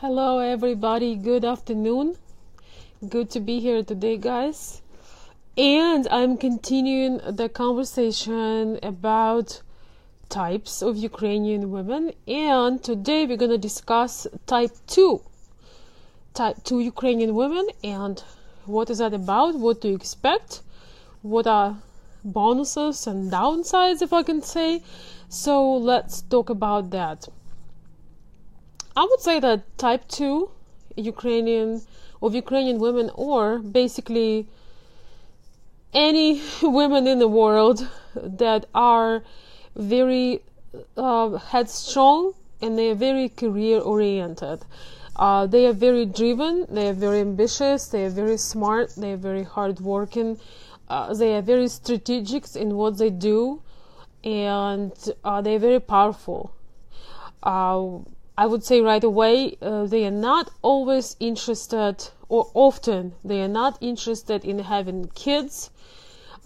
Hello everybody, good afternoon. Good to be here today, guys. And I'm continuing the conversation about types of Ukrainian women, and today we're going to discuss type 2 Ukrainian women and what is that about, what to expect, what are bonuses and downsides, if I can say. So let's talk about that. I would say that type 2 Ukrainian women, or basically any women in the world that are very headstrong and they are very career oriented. They are very driven, they are very ambitious, they are very smart, they are very hardworking, they are very strategic in what they do, and they are very powerful. I would say right away, they are not always interested, or often they are not interested in having kids,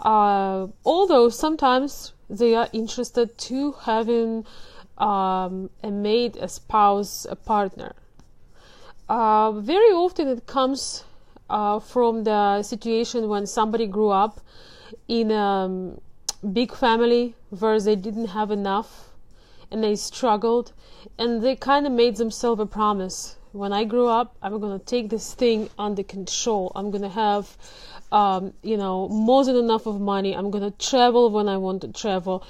although sometimes they are interested to having a mate, a spouse, a partner. Very often it comes from the situation when somebody grew up in a big family where they didn't have enough and they struggled, and they kind of made themselves a promise: when I grow up, I'm going to take this thing under control. I'm going to have more than enough of money. I'm going to travel when I want to travel.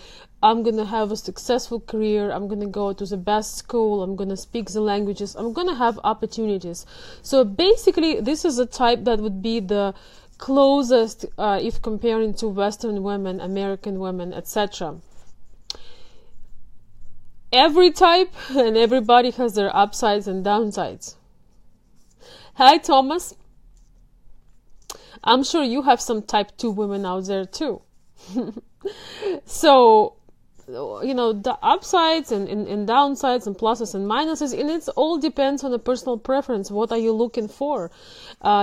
I'm going to have a successful career. I'm going to go to the best school. I'm going to speak the languages. I'm going to have opportunities. So basically, this is a type that would be the closest if comparing to Western women, American women, etc. Every type and everybody has their upsides and downsides. Hi, Thomas. I'm sure you have some type 2 women out there too. So, the upsides and downsides and pluses and minuses, and it all depends on the personal preference. What are you looking for?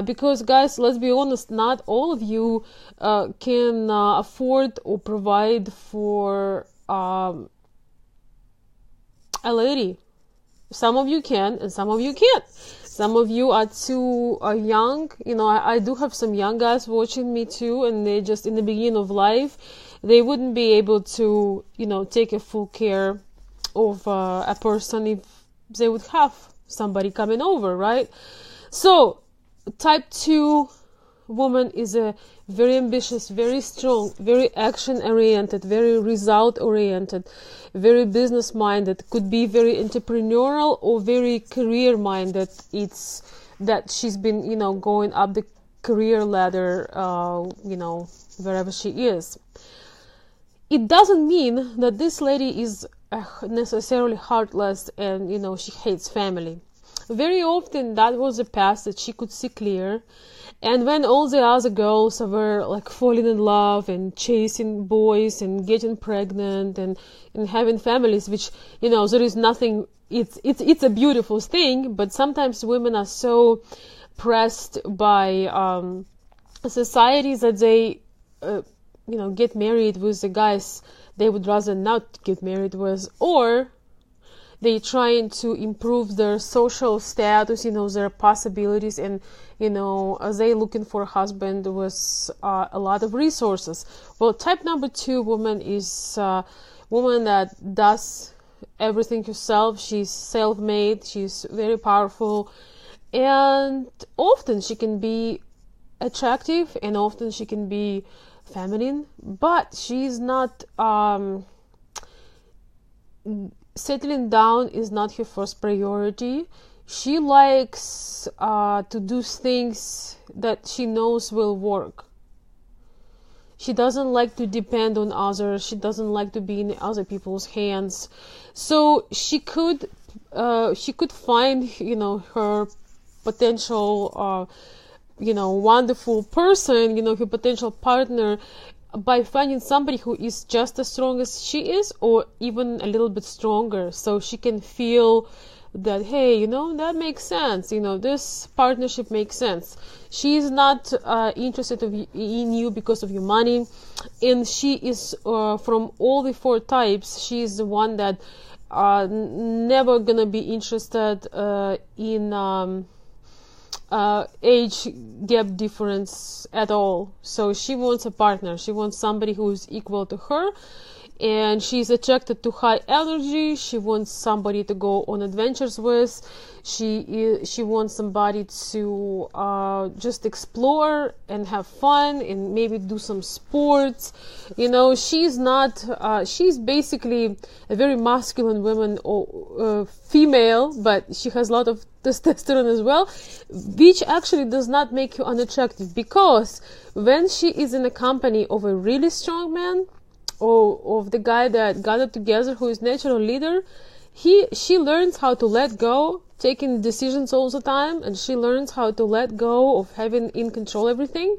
Because, guys, let's be honest, not all of you can afford or provide for a lady. Some of you can and some of you can't. Some of you are too young. I do have some young guys watching me too, and they're just in the beginning of life. They wouldn't be able to take a full care of a person if they would have somebody coming over, right? So type 2 woman is a very ambitious, very strong, very action-oriented, very result-oriented, very business-minded, could be very entrepreneurial or very career-minded. It's that she's been, going up the career ladder, wherever she is. It doesn't mean that this lady is necessarily heartless and, she hates family. Very often that was a past that she could see clear. And when all the other girls were like falling in love and chasing boys and getting pregnant and having families, which, there is nothing, it's a beautiful thing, but sometimes women are so pressed by society that they, get married with the guys they would rather not get married with, or they trying to improve their social status, their possibilities, and they looking for a husband with a lot of resources. Well, type number 2 woman is a woman that does everything herself. She's self-made, she's very powerful, and often she can be attractive and often she can be feminine, but she's not settling down is not her first priority. She likes to do things that she knows will work. She doesn't like to depend on others. She doesn't like to be in other people's hands. So she could find, her potential, wonderful person, her potential partner, by finding somebody who is just as strong as she is, or even a little bit stronger, so she can feel that, hey, that makes sense, this partnership makes sense. She is not interested in you because of your money, and she is from all the 4 types, she is the one that never gonna be interested in age gap difference at all. So she wants a partner. She wants somebody who is equal to her, and she's attracted to high energy. She wants somebody to go on adventures with. She wants somebody to just explore and have fun and maybe do some sports. You know, she's not. She's basically a very masculine woman or female, but she has a lot of testosterone as well, which actually does not make you unattractive, because when she is in a company of a really strong man, or of the guy that got it together, who is natural leader, she learns how to let go, taking decisions all the time, and she learns how to let go of having in control everything.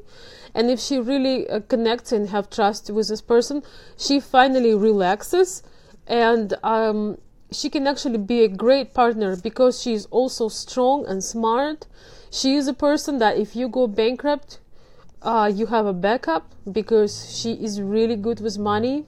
And if she really connects and have trust with this person, she finally relaxes, and she can actually be a great partner, because she is also strong and smart. She is a person that if you go bankrupt, you have a backup, because she is really good with money.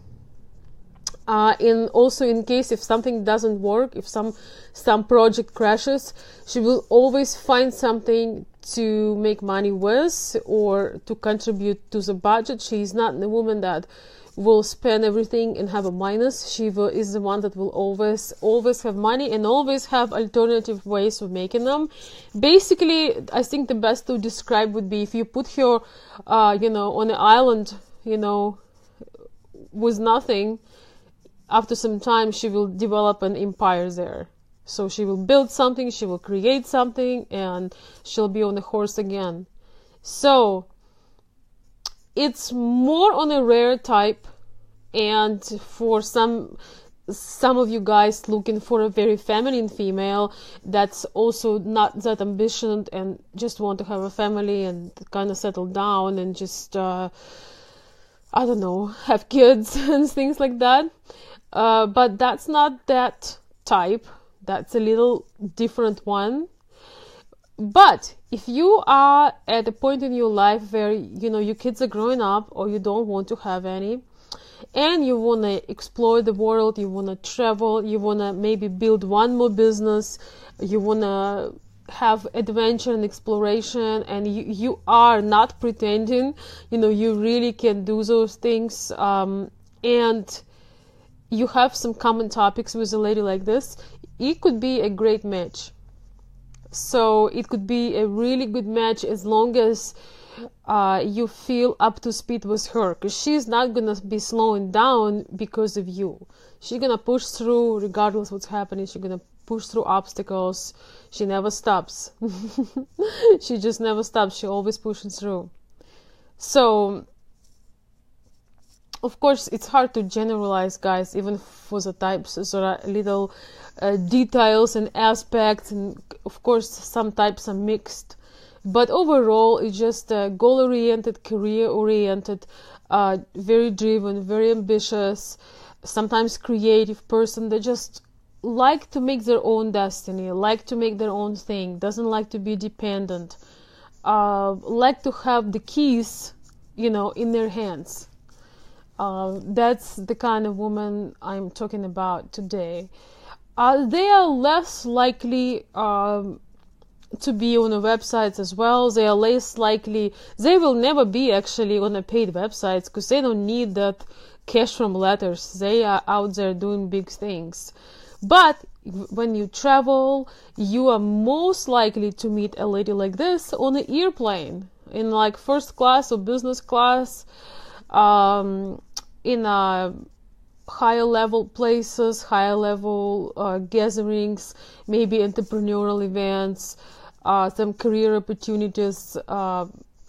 And also, in case if something doesn't work, if some project crashes, she will always find something to make money with or to contribute to the budget. She is not the woman that will spend everything and have a minus. She is the one that will always have money and always have alternative ways of making them. Basically, I think the best to describe would be if you put her, on an island, with nothing. After some time, she will develop an empire there. So she will build something, she will create something, and she'll be on a horse again. So it's more on a rare type, and for some of you guys looking for a very feminine female that's also not that ambitious and just want to have a family and kind of settle down and just have kids and things like that. But that's not that type. That's a little different one. But if you are at a point in your life where, your kids are growing up or you don't want to have any, and you want to explore the world, you want to travel, you want to maybe build one more business, you want to have adventure and exploration, and you are not pretending, you really can do those things, and you have some common topics with a lady like this, it could be a great match. So it could be a really good match as long as you feel up to speed with her, because she's not gonna be slowing down because of you. She's gonna push through regardless what's happening. She's gonna push through obstacles. She never stops. She just never stops. She always pushes through. So of course it's hard to generalize, guys, even for the types. There are little details and aspects, and of course some types are mixed, but overall it's just a goal-oriented, career-oriented, very driven, very ambitious, sometimes creative person that just like to make their own destiny, like to make their own thing, doesn't like to be dependent, like to have the keys, in their hands. That's the kind of woman I'm talking about today. They are less likely to be on the websites as well. They are less likely. They will never be actually on the paid websites because they don't need that cash from letters. They are out there doing big things. But when you travel, you are most likely to meet a lady like this on an airplane, in like first class or business class, in higher level places, higher level gatherings, maybe entrepreneurial events, some career opportunities,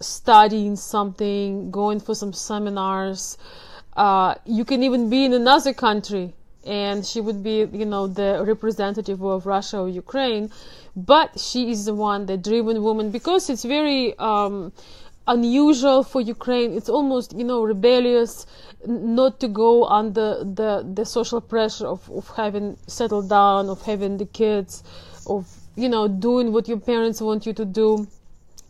studying something, going for some seminars. You can even be in another country, and she would be, the representative of Russia or Ukraine, but she is the one, the driven woman, because it's very unusual for Ukraine. It's almost, rebellious not to go under the social pressure of having settled down, of having the kids, of, doing what your parents want you to do.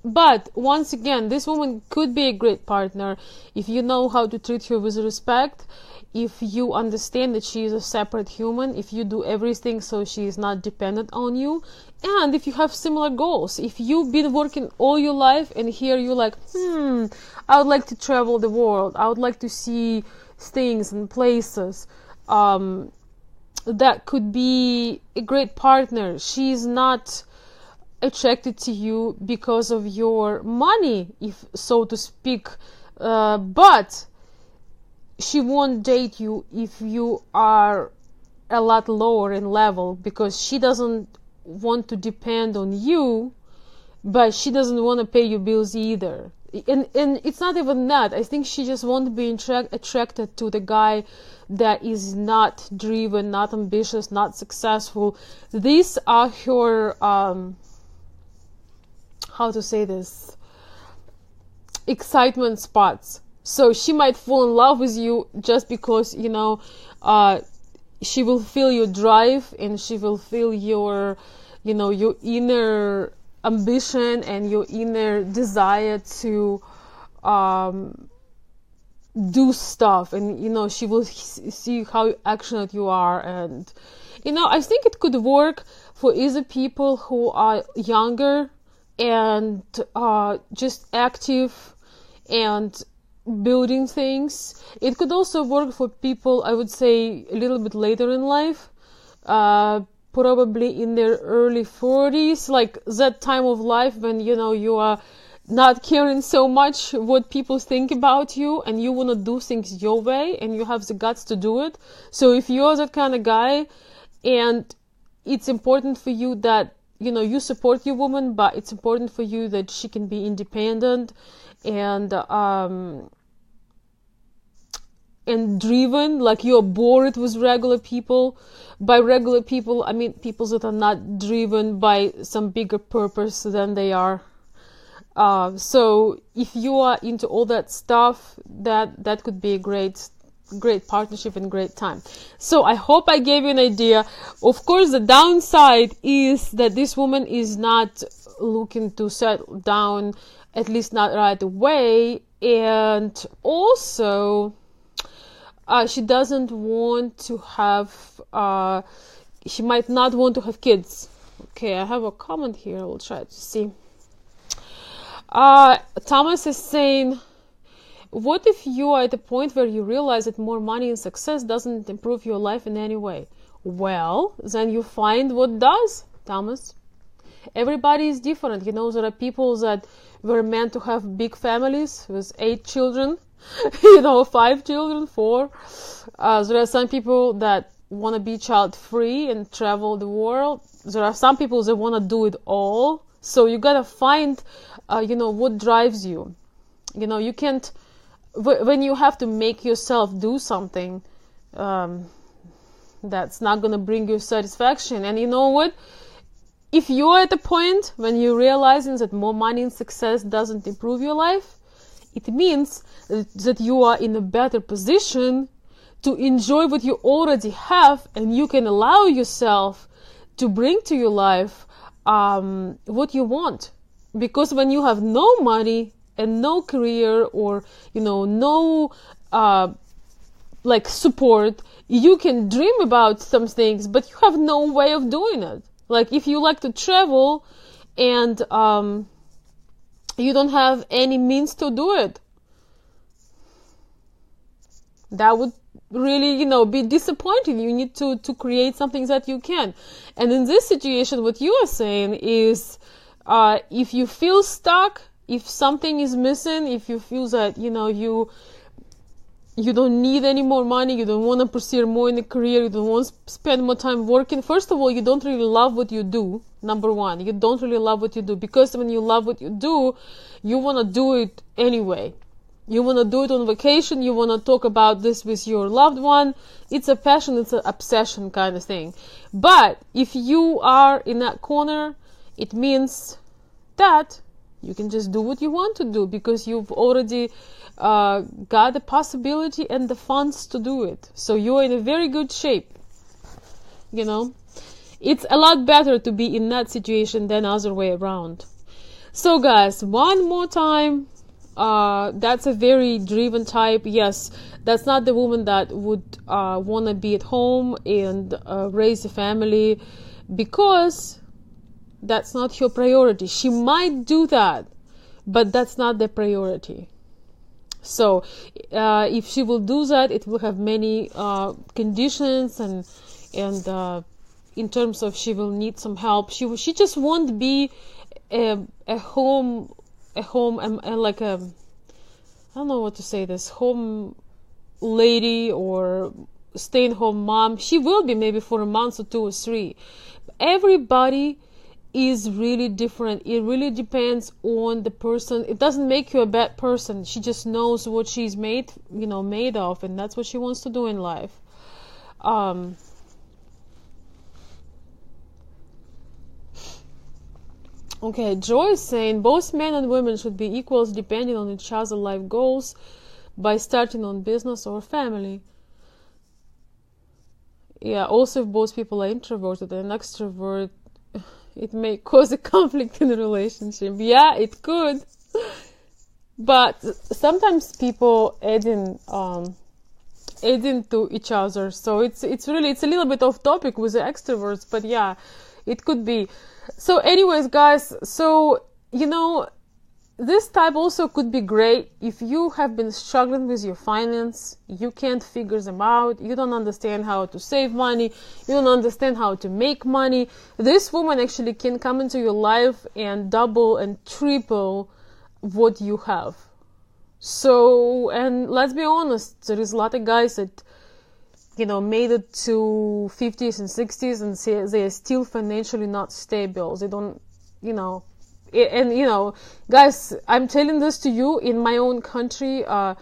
But once again, this woman could be a great partner if you know how to treat her with respect, if you understand that she is a separate human, if you do everything so she is not dependent on you, and if you have similar goals. If you've been working all your life and here you're like, I would like to travel the world, I would like to see things and places, that could be a great partner. She's not attracted to you because of your money, if so to speak, but she won't date you if you are a lot lower in level, because she doesn't want to depend on you, but she doesn't want to pay your bills either. And it's not even that. I think she just won't be attracted to the guy that is not driven, not ambitious, not successful. These are her how to say this, excitement spots. So she might fall in love with you just because, she will feel your drive, and she will feel your inner ambition and your inner desire to do stuff, and she will see how actionate you are. And I think it could work for either people who are younger and just active and building things. It could also work for people, I would say, a little bit later in life, probably in their early 40s, like that time of life when you are not caring so much what people think about you, and you want to do things your way, and you have the guts to do it. So if you're that kind of guy, and it's important for you that you support your woman, but it's important for you that she can be independent and driven, like you're bored with regular people. By regular people, I mean people that are not driven by some bigger purpose than they are. So if you are into all that stuff, that could be a great partnership and great time. So I hope I gave you an idea. Of course, the downside is that this woman is not looking to settle down, at least not right away, and also she doesn't want to have, she might not want to have kids. Okay, I have a comment here. We'll try to see. Thomas is saying, what if you are at a point where you realize that more money and success doesn't improve your life in any way? Well, then you find what does, Thomas. Everybody is different. There are people that were meant to have big families with 8 children, 5 children, 4. There are some people that want to be child-free and travel the world. There are some people that want to do it all. So you gotta find, what drives you. You can't, when you have to make yourself do something, that's not gonna bring you satisfaction. And you know what? If you're at a point when you're realizing that more money and success doesn't improve your life, it means that you are in a better position to enjoy what you already have, and you can allow yourself to bring to your life what you want. Because when you have no money and no career, or no support, you can dream about some things, but you have no way of doing it. Like if you like to travel and you don't have any means to do it, that would really, be disappointing. You need to create something that you can. And in this situation, what you are saying is, if you feel stuck, if something is missing, if you feel that, you don't need any more money, you don't want to pursue more in a career, you don't want to spend more time working. First of all, you don't really love what you do. Number one, you don't really love what you do, because when you love what you do, you want to do it anyway. You want to do it on vacation, you want to talk about this with your loved one. It's a passion, it's an obsession kind of thing. But if you are in that corner, it means that you can just do what you want to do, because you've already got the possibility and the funds to do it. So you're in a very good shape. It's a lot better to be in that situation than other way around. So guys, one more time, that's a very driven type. Yes, that's not the woman that would want to be at home and raise a family, because that's not her priority. She might do that, but that's not the priority. So if she will do that, it will have many conditions, and in terms of she will need some help. She just won't be a home and like a, I don't know what to say, this home lady or staying home mom. She will be maybe for a month or 2 or 3. Everybody is really different. It really depends on the person. It doesn't make you a bad person. She just knows what she's made of, and that's what she wants to do in life. Okay, Joy is saying both men and women should be equals depending on each other's life goals by starting on business or family. Yeah, also if both people are introverted and extrovert, it may cause a conflict in a relationship. Yeah, it could. But sometimes people add into each other. So it's a little bit off topic with the extroverts, but yeah, it could be. So anyways, guys, so this type also could be great if you have been struggling with your finance, you can't figure them out, you don't understand how to save money, you don't understand how to make money. This woman actually can come into your life and double and triple what you have. So, and let's be honest, there is a lot of guys that, made it to 50s and 60s and say they are still financially not stable. They don't, guys, I'm telling this to you, in my own country, a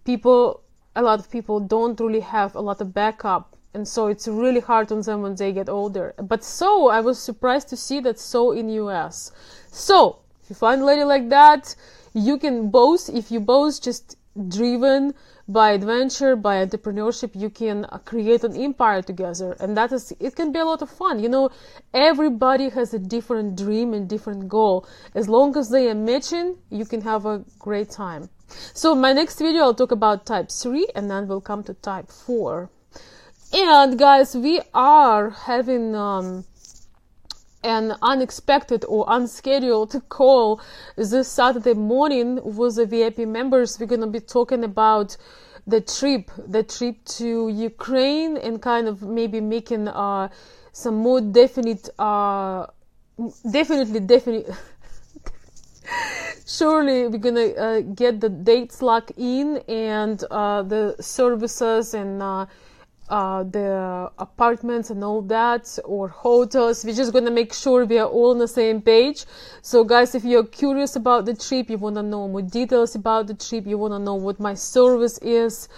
lot of people don't really have a lot of backup, and so it's really hard on them when they get older. But so I was surprised to see that so in US. So if you find a lady like that, you can both, if you both just driven by adventure, by entrepreneurship, you can create an empire together, and it can be a lot of fun. Everybody has a different dream and different goal. As long as they are matching, you can have a great time. So my next video, I'll talk about type 3, and then we'll come to type 4. And guys, we are having an unexpected or unscheduled call this Saturday morning with the VIP members. We're going to be talking about the trip to Ukraine, and kind of maybe making some more definite surely we're gonna get the dates locked in, and the services and the apartments and all that, or hotels. We're just gonna make sure we are all on the same page. So guys, if you're curious about the trip, you want to know more details about the trip, you want to know what my service is,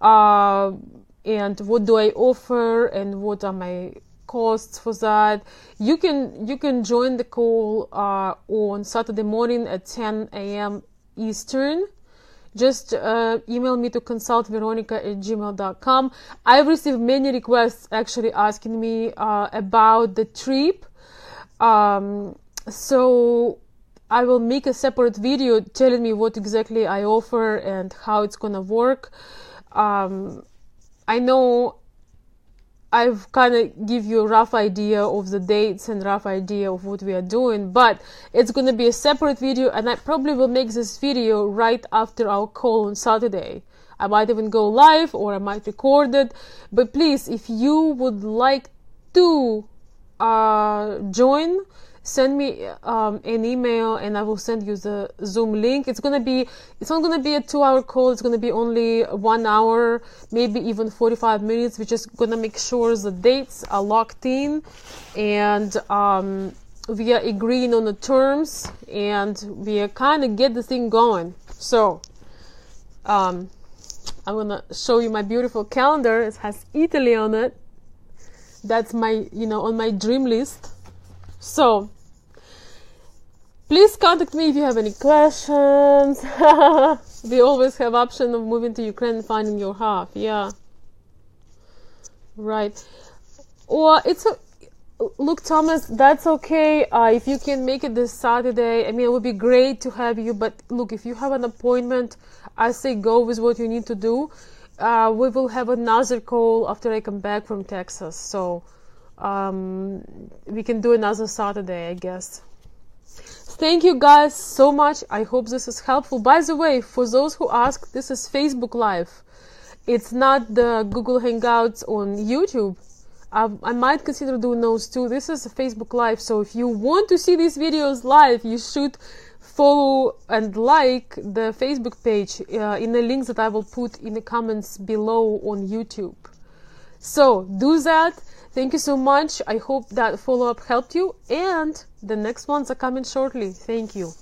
and what do I offer, and what are my costs for that, you can join the call on Saturday morning at 10 a.m. Eastern. Just email me to consultveronica@gmail.com. I've received many requests actually asking me about the trip. So I will make a separate video telling me what exactly I offer and how it's gonna work. I know I've kind of give you a rough idea of the dates and rough idea of what we are doing, but it's going to be a separate video, and I probably will make this video right after our call on Saturday. I might even go live, or I might record it, but please, if you would like to join, send me an email, and I will send you the Zoom link. It's not gonna be a 2-hour call. It's gonna be only 1 hour, maybe even 45 minutes. We're just gonna make sure the dates are locked in, and we are agreeing on the terms, and we are kind of get the thing going. So I'm gonna show you my beautiful calendar. It has Italy on it. That's my, on my dream list. So please contact me if you have any questions. We always have option of moving to Ukraine and finding your half. Yeah, right. Or Look, Thomas, that's okay. If you can make it this Saturday, I mean, it would be great to have you. But look, if you have an appointment, I say go with what you need to do. We will have another call after I come back from Texas. So we can do another Saturday, I guess. Thank you guys so much. I hope this is helpful. By the way, for those who ask, this is Facebook Live. It's not the Google Hangouts on YouTube. I might consider doing those too. This is a Facebook Live, so if you want to see these videos live, you should follow and like the Facebook page in the links that I will put in the comments below on YouTube. So do that. Thank you so much. I hope that follow-up helped you, and the next ones are coming shortly. Thank you.